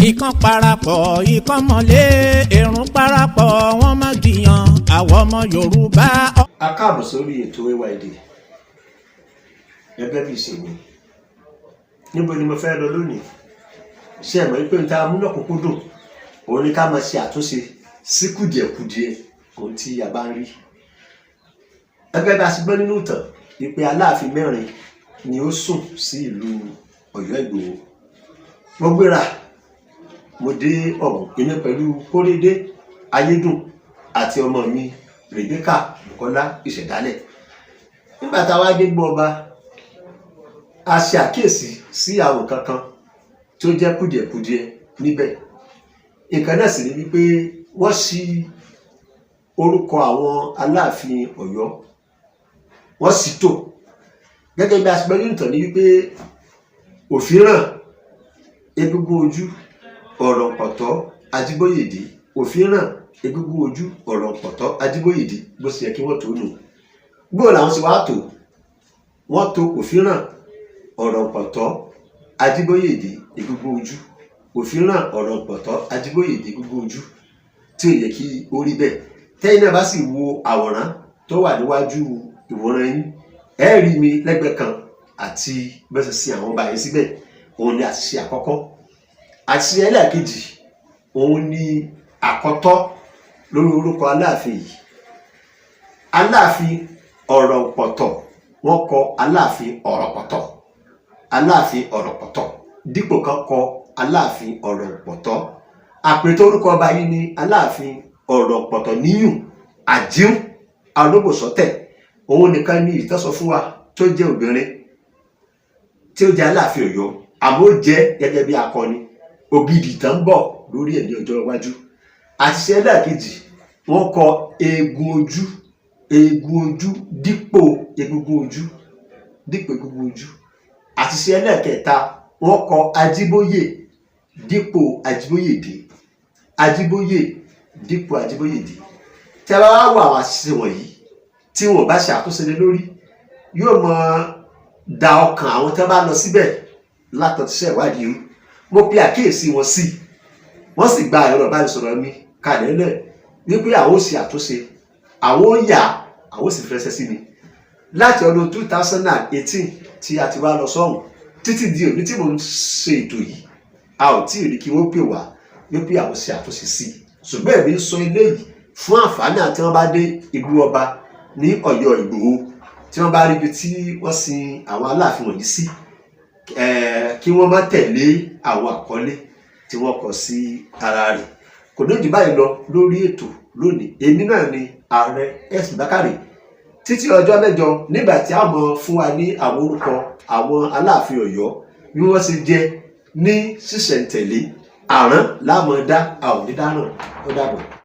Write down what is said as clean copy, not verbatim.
Ìkan parapọ̀ ìkan mọ̀lé èrún parapọ̀ wọ́n má gbìyàn àwọn ọmọ Yorùbá. A káàbọ̀ sórí ètò AYD gẹ́gẹ́ bí ìṣègùn. Níbo ni mo fẹ́ lọ lónìí? Ṣé ẹ mọ̀ pé n ta amúlọ́kùnkúndùn òun ni ká máa ṣe àtúnṣe sí kùdìẹ̀kudiẹ ohun tí a bá ń rí. Gẹ́gẹ́ bí a ṣe gbọ́ nínú ìtàn wípé Aláàfin mẹ́rin ni ó sùn sí ìlú Ọ̀yọ́ Ìgbòho. Mo gbéra mo dé ọ̀hún kíní pẹ̀lú Kórédé Ayédùn àti ọmọ mi Rèbékà Bùkọ́lá Ìṣẹ̀dálẹ̀. Nígbà tá a wá dé gbọ́ ọba, a ṣe àkíyèsí sí àwọn kankan tó jẹ́ kùdìẹ̀kudiẹ níbẹ̀. Nǹkan náà sì ni wípé wọ́n ṣí orúkọ àwọn Aláàfin Ọ̀yọ́, wọ́n sì tò gẹ́gẹ́ bí a ṣe gbọ́ nínú ìtàn ní wípé Òfìràn, Egúngún ojú, Ọ̀rànpọ̀tọ́, Ajíbóyèdé. Òfìràn, Egúngún ojú, Ọ̀rànpọ̀tọ́, Ajíbóyèdé bó ṣe yẹ kí wọ́n tó nù. Gbọ́dọ̀ làwọn sì wá tò, wọ́n tò Òfìràn, Ọ̀rànpọ̀tọ́, Ajíbóyèdé, Egúngún ojú. Òfìràn, Ọ̀rànpọ̀tọ́, Ajíbóyèdé, Egúngún ojú tí ò yẹ kí ó rí bẹ́ẹ̀. Tẹ́yìn náà bá sì wo àwòrán tó wà níwájú ìwòran yín, ẹ rí mi lẹ́gbẹ̀ẹ́ kan àti bẹ́ẹ̀ sì àwọn ọba yẹn síbẹ̀. Òun ni àṣìṣe àkọ́kọ́. Àṣìṣe ẹlẹ́ẹ̀kejì òun ni àkọ́tọ́ lórí orúkọ Aláàfin yìí. Aláàfin Ọ̀rànpọ̀tọ́, wọ́n kọ Aláàfin Ọ̀rànpọ̀tọ́, Aláàfin Ọ̀rànpọ̀tọ́ dípò kan kọ Aláàfin Ọ̀rànpọ̀tọ́. Àpètè orúkọ ọba yìí ni Aláàfin Ọ̀rànpọ̀tọ́ níyùn Àjíún Alóbòsọ́tẹ̀. Òun nìkan ni ìtàn sọ fún wa tó jẹ́ obìnrin tí ó jẹ́ Aláàfin Ọ̀yọ́, àmọ́ ó jẹ́ gẹ́gẹ́ bí akọni. Ògidì ìtàn ń bọ̀ lórí ẹ̀ ní ọjọ́ iwájú. Àṣìṣe ẹlẹ́ẹ̀kejì, wọ́n kọ eegun ojú, eegun ojú dípò egúngún ojú, dípò egúngún ojú. Àṣìṣe ẹlẹ́ẹ̀kẹta, wọ́n kọ Ajíbóyè dípò Ajíbóyèdé, Ajíbóyè dípò Ajíbóyèdé. Tí a bá wá wo àwọn àṣìṣe wọ̀nyí tí wọn bá ṣe àtúnṣe lé lórí, yóò mọ da ọkàn àwọn tí wọ́n bá lọ síbẹ̀ látọ̀tíṣẹ́ ìwádìí rú. Mo pe àkíyèsí wọn sí, wọ́n sì gba ẹ̀rọ ìbánisọ̀rọ̀ mi kalẹ̀ lẹ̀ wípé àwọn ó ṣe àtúnṣe, àwọn ó yà, àwọn ó sì fẹsẹ̀ sí mi. Láti ọdún 2018 tí a ti wá lọ sọ́hùn títí di òní tí mo ń ṣe ètò yìí, a ò tí ì rí kí wọ́n pè wá wípé àwọn ṣe àtúnṣe sí. Ṣùgbọ́n èmi ń sọ eléyìí fún àǹfààní àti wọ́n bá dé ìlú ọba ní Ọ̀yọ́ Ìgbòho, tí wọ́n bá rí ibi tí wọ́n sin àwọn Aláàfin wọ̀nyí sí, kí wọ́n má tẹ̀lé àwọn àkọlé tí wọ́n kọ sí ara rẹ̀. Kò ní jù báyìí lọ lórí ètò lónìí. Èmi náà ni Ààrẹ S. Bákàrè. Títí ọjọ́ mẹ́jọ nígbà tí a mọ̀ fún wa ní àwọn orúkọ àwọn Aláàfin Ọ̀yọ́ bí wọ́n ṣe jẹ́ ní ṣísẹ̀ntẹ̀lé. Àrán láàmú dá, a ò ní dáràn. Ó dàbọ̀.